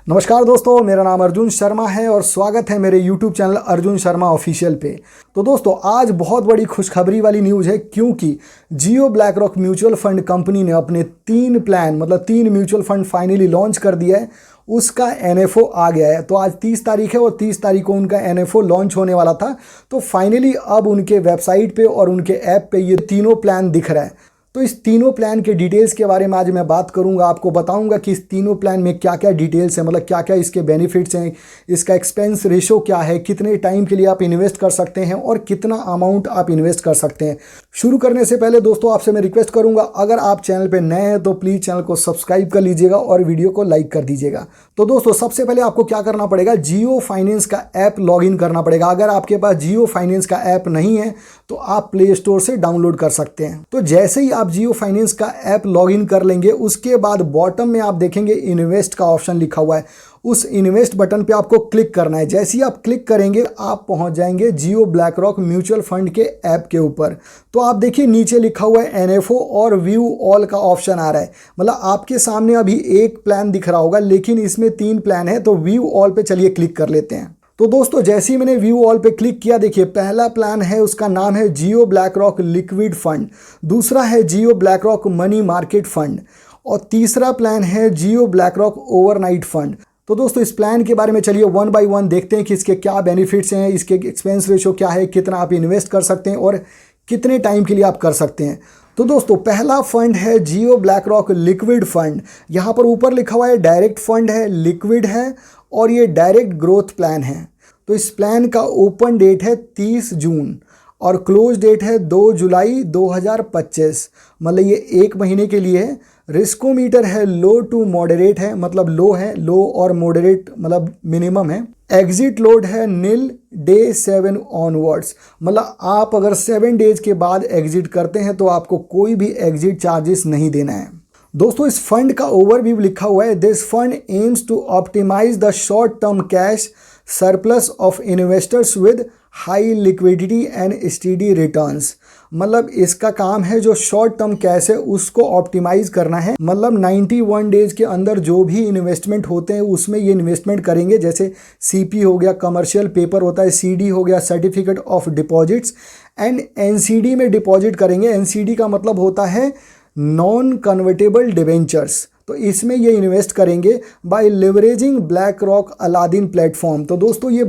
नमस्कार दोस्तों, मेरा नाम अर्जुन शर्मा है और स्वागत है मेरे YouTube channel Arjun Sharma official पे। तो दोस्तों आज बहुत बड़ी खुशखबरी वाली न्यूज़ है, क्योंकि Jio BlackRock mutual fund company ने अपने 3 प्लान मतलब 3 म्यूचुअल फंड फाइनली लॉन्च कर दिया है। उसका NFO आ गया है। तो आज 30 तारीख है और 30 तारीख को उनका NFO लॉन्च होने वाला था। तो फाइनली अब उनके वेबसाइट पे और उनके ऐप पे ये तीनों प्लान दिख रहा है। तो इस तीनों प्लान के डिटेल्स के बारे में आज मैं बात करूंगा, आपको बताऊंगा कि इस तीनों प्लान में क्या क्या डिटेल्स हैं, मतलब क्या क्या इसके बेनिफिट्स हैं, इसका एक्सपेंस रेशो क्या है, कितने टाइम के लिए आप इन्वेस्ट कर सकते हैं और कितना अमाउंट आप इन्वेस्ट कर सकते हैं। शुरू करने से पहले दोस्तों आपसे मैं रिक्वेस्ट करूंगा, अगर आप चैनल पर नए हैं तो प्लीज़ चैनल को सब्सक्राइब कर लीजिएगा और वीडियो को लाइक कर दीजिएगा। तो दोस्तों सबसे पहले आपको क्या करना पड़ेगा, जियो फाइनेंस का ऐप लॉगिन करना पड़ेगा। अगर आपके पास जियो फाइनेंस का ऐप नहीं है तो आप प्ले स्टोर से डाउनलोड कर सकते हैं। तो जैसे ही आप जियो फाइनेंस का ऐप लॉगिन कर लेंगे, उसके बाद बॉटम में आप देखेंगे इन्वेस्ट का ऑप्शन लिखा हुआ है। उस इन्वेस्ट बटन पे आपको क्लिक करना है। जैसे ही आप क्लिक करेंगे आप पहुंच जाएंगे जियो ब्लैक रॉक म्यूचुअल फंड के ऐप के ऊपर। तो आप देखिए नीचे लिखा हुआ है NFO और व्यू ऑल का ऑप्शन आ रहा है। मतलब आपके सामने अभी एक प्लान दिख रहा होगा, लेकिन इसमें 3 प्लान है। तो व्यू ऑल पे चलिए क्लिक कर लेते हैं। तो दोस्तों जैसे ही मैंने व्यू ऑल पे क्लिक किया, देखिए पहला प्लान है, उसका नाम है Jio BlackRock liquid fund. दूसरा है Jio BlackRock money market fund और तीसरा प्लान है Jio BlackRock overnight fund. तो दोस्तों इस प्लान के बारे में चलिए 1 बाय 1 देखते हैं कि इसके क्या बेनिफिट्स हैं, इसके एक्सपेंस रेशो क्या है, कितना आप इन्वेस्ट कर सकते हैं और कितने टाइम के लिए आप कर सकते हैं। तो दोस्तों पहला फंड है Jio BlackRock liquid fund. यहाँ पर ऊपर लिखा हुआ है डायरेक्ट फंड है, लिक्विड है और ये डायरेक्ट ग्रोथ प्लान है। तो इस प्लान का ओपन डेट है 30 जून और क्लोज डेट है 2 जुलाई 2025। मतलब ये 1 महीने के लिए है। रिस्कोमीटर है लो टू मॉडरेट है, मतलब लो है, लो और मॉडरेट मतलब मिनिमम है। एग्जिट लोड है नील डे 7 ऑनवर्ड्स, मतलब आप अगर 7 डेज के बाद एग्जिट करते हैं तो आपको कोई भी एग्जिट चार्जेस नहीं देना है। दोस्तों इस फंड का ओवरव्यू लिखा हुआ है, this fund aims to optimize the short term cash surplus of investors with high liquidity and steady returns. मतलब इसका काम है जो शॉर्ट टर्म कैश है उसको ऑप्टिमाइज करना है। मतलब 91 डेज के अंदर जो भी इन्वेस्टमेंट होते हैं उसमें ये इन्वेस्टमेंट करेंगे। जैसे CP हो गया, कमर्शियल पेपर होता है, CD हो गया, certificate of deposits, and NCD में डिपॉजिट करेंगे। NCD का मतलब होता है नॉन कन्वर्टेबल डिवेंचर्स। तो इसमें ये इन्वेस्ट करेंगे by leveraging BlackRock Aladdin platform. तो दोस्तों ये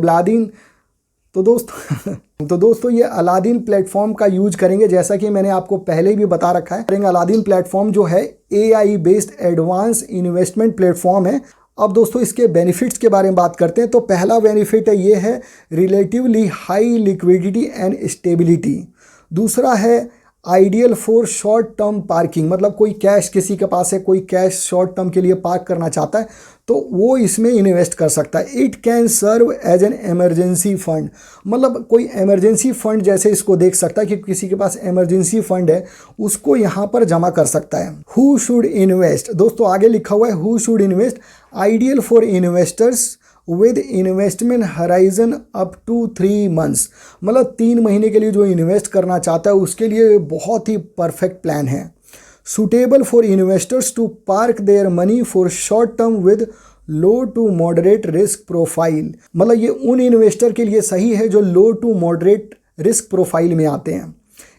अलादीन प्लेटफॉर्म का यूज करेंगे, जैसा कि मैंने आपको पहले भी बता रखा है। अलादीन प्लेटफॉर्म जो है AI based advance investment platform है। अब दोस्तों इसके बेनिफिट्स के बारे में बात करते हैं। तो पहला बेनिफिट है ये है relatively high liquidity and stability. दूसरा है ideal for short term parking, मतलब कोई कैश किसी के पास है, कोई कैश शॉर्ट टर्म के लिए पार्क करना चाहता है तो वो इसमें इन्वेस्ट कर सकता है। It can serve as an emergency fund, मतलब कोई इमरजेंसी फंड जैसे इसको देख सकता है कि किसी के पास इमरजेंसी फंड है उसको यहाँ पर जमा कर सकता है। हु शुड इन्वेस्ट, दोस्तों आगे लिखा हुआ है who should invest, ideal for investors with investment horizon up to 3 months. मतलब 3 महीने के लिए जो इन्वेस्ट करना चाहता है उसके लिए बहुत ही परफेक्ट प्लान है। Suitable for investors to park their money for short term with low to moderate risk profile. मतलब ये उन इन्वेस्टर के लिए सही है जो low to moderate risk profile में आते हैं।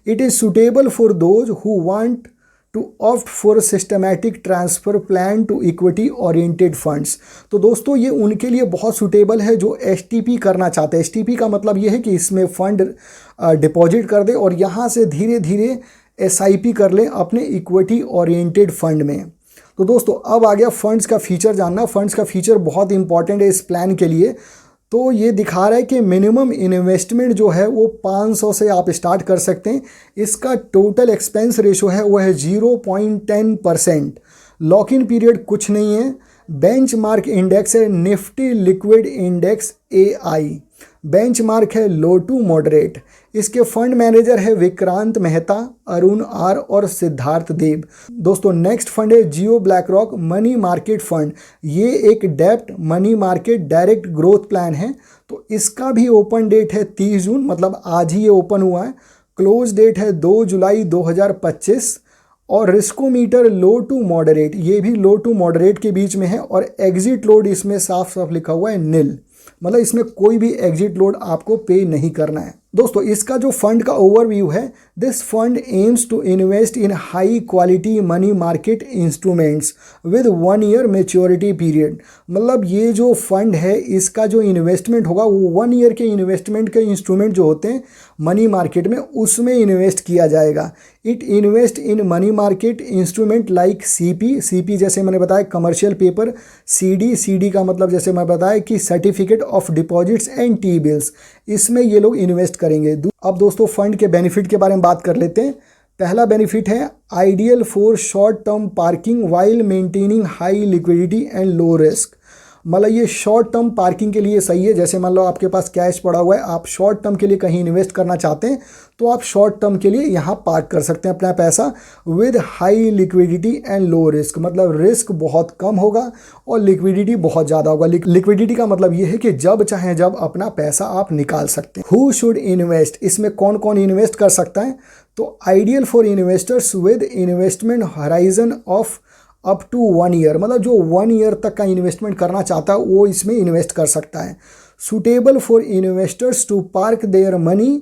It is suitable for those who want to opt for systematic transfer plan to equity oriented funds. तो दोस्तों ये उनके लिए बहुत सूटेबल है जो STP करना चाहते हैं। STP का मतलब ये है कि इसमें फ़ंड डिपॉजिट कर दे और यहाँ से धीरे धीरे SIP कर लें अपने इक्विटी ओरिएंटेड फंड में। तो दोस्तों अब आ गया फंड्स का फीचर जानना। फंड्स का फीचर बहुत इंपॉर्टेंट है इस प्लान के लिए। तो ये दिखा रहा है कि मिनिमम इन्वेस्टमेंट जो है वो 500 से आप स्टार्ट कर सकते हैं। इसका टोटल एक्सपेंस रेशो है वो है 0.10%। लॉक इन पीरियड कुछ नहीं है। बेंचमार्क इंडेक्स है Nifty liquid index AI। Benchmark है लो टू मॉडरेट। इसके फंड मैनेजर है विक्रांत मेहता, अरुण R और सिद्धार्थ देव। दोस्तों नेक्स्ट फंड है Jio BlackRock money market fund. ये एक डेप्ट money market direct growth plan है। तो इसका भी ओपन डेट है 30 जून, मतलब आज ही ये ओपन हुआ है। क्लोज डेट है 2 जुलाई 2025 और रिस्कोमीटर लो टू मॉडरेट, ये भी लो टू मॉडरेट के बीच में है। और एग्जिट लोड इसमें साफ साफ लिखा हुआ है निल, मतलब इसमें कोई भी एग्जिट लोड आपको पे नहीं करना है। दोस्तों इसका जो फंड का ओवरव्यू है, this fund aims to invest in high quality money market instruments with 1 year maturity period. मतलब ये जो फंड है इसका जो इन्वेस्टमेंट होगा वो 1 ईयर के इन्वेस्टमेंट के इंस्ट्रूमेंट जो होते हैं मनी मार्केट में उसमें इन्वेस्ट किया जाएगा। It invest in money market instrument like CP जैसे मैंने बताया कमर्शियल पेपर, सीडी का मतलब जैसे मैं बताया कि certificate of deposits and T bills, इसमें ये लोग इन्वेस्ट करेंगे। अब दोस्तों फंड के बेनिफिट के बारे में बात कर लेते हैं। पहला बेनिफिट है ideal for short term parking while maintaining high liquidity and low risk. मतलब ये शॉर्ट टर्म पार्किंग के लिए सही है। जैसे मान लो आपके पास कैश पड़ा हुआ है, आप शॉर्ट टर्म के लिए कहीं इन्वेस्ट करना चाहते हैं तो आप शॉर्ट टर्म के लिए यहाँ पार्क कर सकते हैं अपना पैसा with high liquidity and low risk. मतलब रिस्क बहुत कम होगा और लिक्विडिटी बहुत ज़्यादा होगा। लिक्विडिटी का मतलब ये है कि जब चाहे जब अपना पैसा आप निकाल सकते हैं। हु शुड इन्वेस्ट, इसमें कौन कौन इन्वेस्ट कर सकता है? तो ideal for investors with investment horizon of up to 1 year, मतलब जो 1 ईयर तक का इन्वेस्टमेंट करना चाहता है वो इसमें इन्वेस्ट कर सकता है। Suitable for investors to park their money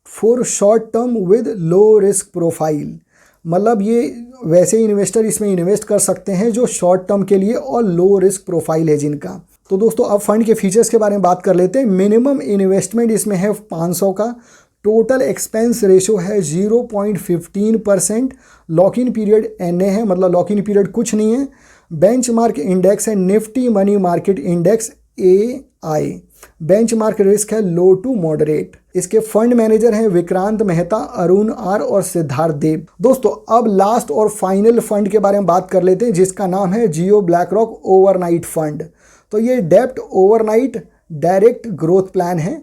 for short term with low risk profile. मतलब ये वैसे इन्वेस्टर इसमें इन्वेस्ट कर सकते हैं जो शॉर्ट टर्म के लिए और लो रिस्क प्रोफाइल है जिनका। तो दोस्तों अब फंड के फीचर्स के बारे में बात कर लेते हैं। मिनिमम इन्वेस्टमेंट इसमें है 500 का। टोटल एक्सपेंस रेशो है 0.15%। लॉक इन पीरियड NA है, मतलब लॉक इन पीरियड कुछ नहीं है। बेंचमार्क इंडेक्स है Nifty money market index AI। Benchmark risk है लो टू मॉडरेट। इसके फंड मैनेजर हैं विक्रांत मेहता, अरुण R और सिद्धार्थ देव। दोस्तों अब लास्ट और फाइनल फंड के बारे में बात कर लेते हैं जिसका नाम है जियो ब्लैकरॉक ओवरनाइट फंड। तो ये डेप्ट ओवरनाइट डायरेक्ट ग्रोथ प्लान है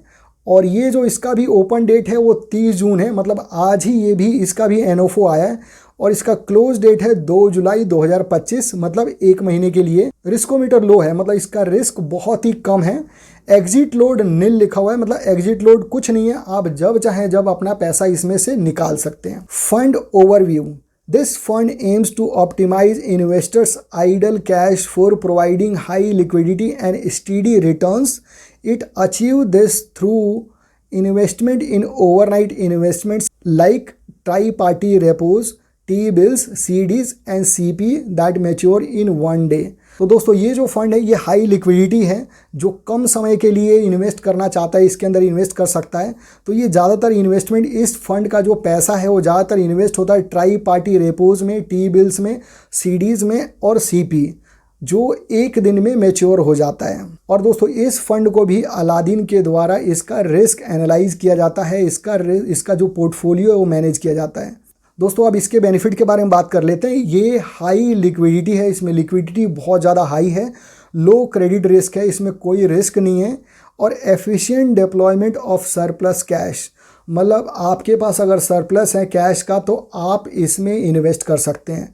और ये जो इसका भी ओपन डेट है वो 30 जून है, मतलब आज ही ये भी इसका भी NFO आया है और इसका क्लोज डेट है 2 जुलाई 2025, मतलब 1 महीने के लिए। रिस्कोमीटर लो है, मतलब इसका रिस्क बहुत ही कम है। एग्जिट लोड निल लिखा हुआ है, मतलब एग्जिट लोड कुछ नहीं है, आप जब चाहें जब अपना पैसा इसमें से निकाल सकते हैं। Fund overview, this fund aims to optimize investors idle cash for providing high liquidity and steady returns. It achieve this through investment in overnight investments like tri-party repos, T-bills, CDs and CP that mature in 1 day। तो दोस्तों ये जो fund है ये high liquidity है, जो कम समय के लिए इन्वेस्ट करना चाहता है इसके अंदर इन्वेस्ट कर सकता है। तो ये ज़्यादातर इन्वेस्टमेंट, इस फंड का जो पैसा है वो ज़्यादातर इन्वेस्ट होता है ट्राई पार्टी रेपोज में, T-बिल्स में, CDs में और CP, जो 1 दिन में मैच्योर हो जाता है। और दोस्तों इस फंड को भी अलादीन के द्वारा इसका रिस्क एनालाइज किया जाता है, इसका जो पोर्टफोलियो है वो मैनेज किया जाता है। दोस्तों अब इसके बेनिफिट के बारे में बात कर लेते हैं। ये हाई लिक्विडिटी है, इसमें लिक्विडिटी बहुत ज़्यादा हाई है। लो क्रेडिट रिस्क है, इसमें कोई रिस्क नहीं है। और efficient deployment of surplus cash, मतलब आपके पास अगर सरप्लस है कैश का तो आप इसमें इन्वेस्ट कर सकते हैं।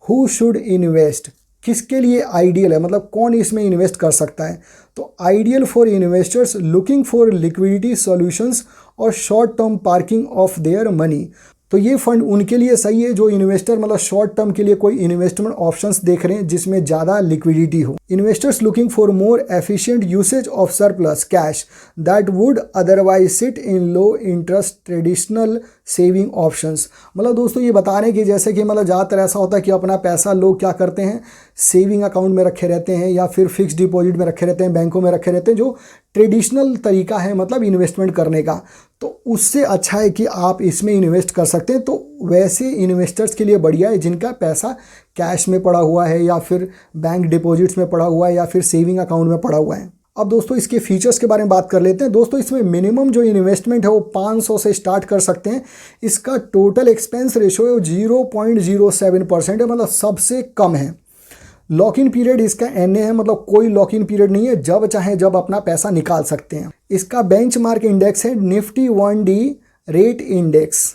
हु शुड इन्वेस्ट, किसके लिए आइडियल है, मतलब कौन इसमें इन्वेस्ट कर सकता है? तो ideal for investors looking for liquidity solutions और short term parking of their money. तो ये फंड उनके लिए सही है जो इन्वेस्टर मतलब शॉर्ट टर्म के लिए कोई इन्वेस्टमेंट ऑप्शंस देख रहे हैं जिसमें ज़्यादा लिक्विडिटी हो। Investors looking for more efficient usage of surplus cash that would otherwise sit in low interest traditional saving options. मतलब दोस्तों ये बता रहे हैं कि जैसे कि मतलब ज़्यादातर ऐसा होता है कि अपना पैसा लोग क्या करते हैं, सेविंग अकाउंट में रखे रहते हैं या फिर फिक्स डिपॉजिट में रखे रहते हैं, बैंकों में रखे रहते हैं, जो ट्रेडिशनल तरीका है मतलब इन्वेस्टमेंट करने का। तो उससे अच्छा है कि आप इसमें इन्वेस्ट कर सकते हैं। तो वैसे इन्वेस्टर्स के लिए बढ़िया है जिनका पैसा कैश में पड़ा हुआ है या फिर बैंक डिपॉजिट्स में पड़ा हुआ है या फिर सेविंग अकाउंट में पड़ा हुआ है। अब दोस्तों इसके फीचर्स के बारे में बात कर लेते हैं। दोस्तों इसमें मिनिमम जो इन्वेस्टमेंट है वो 500 से स्टार्ट कर सकते हैं। इसका टोटल एक्सपेंस रेशो है 0.07% है, मतलब सबसे कम है। लॉक इन पीरियड इसका NA है, मतलब कोई लॉक इन पीरियड नहीं है, जब चाहे जब अपना पैसा निकाल सकते हैं। इसका बेंचमार्क इंडेक्स है Nifty 1D rate index.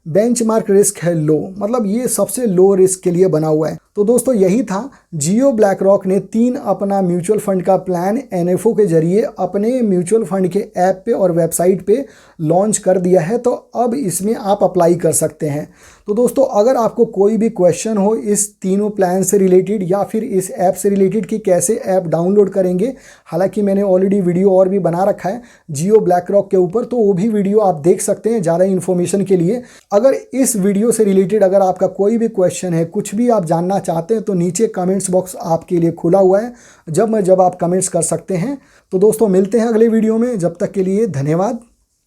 Benchmark risk है लो, मतलब ये सबसे लो रिस्क के लिए बना हुआ है। तो दोस्तों यही था, जियो ब्लैक रॉक ने 3 अपना म्यूचुअल फंड का प्लान एनएफओ के जरिए अपने म्यूचुअल फंड के ऐप पे और वेबसाइट पे लॉन्च कर दिया है। तो अब इसमें आप अप्लाई कर सकते हैं। तो दोस्तों अगर आपको कोई भी क्वेश्चन हो इस तीनों प्लान से रिलेटेड या फिर इस ऐप से रिलेटेड कि कैसे ऐप डाउनलोड करेंगे, हालांकि मैंने ऑलरेडी वीडियो और भी बना रखा है जियो ब्लैक रॉक के ऊपर, तो वो भी वीडियो आप देख सकते हैं ज़्यादा इन्फॉर्मेशन के लिए। अगर इस वीडियो से रिलेटेड अगर आपका कोई भी क्वेश्चन है, कुछ भी आप जानना चाहते हैं, तो नीचे कमेंट्स बॉक्स आपके लिए खुला हुआ है, जब आप कमेंट्स कर सकते हैं। तो दोस्तों मिलते हैं अगले वीडियो में, जब तक के लिए धन्यवाद।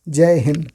जय हिंद।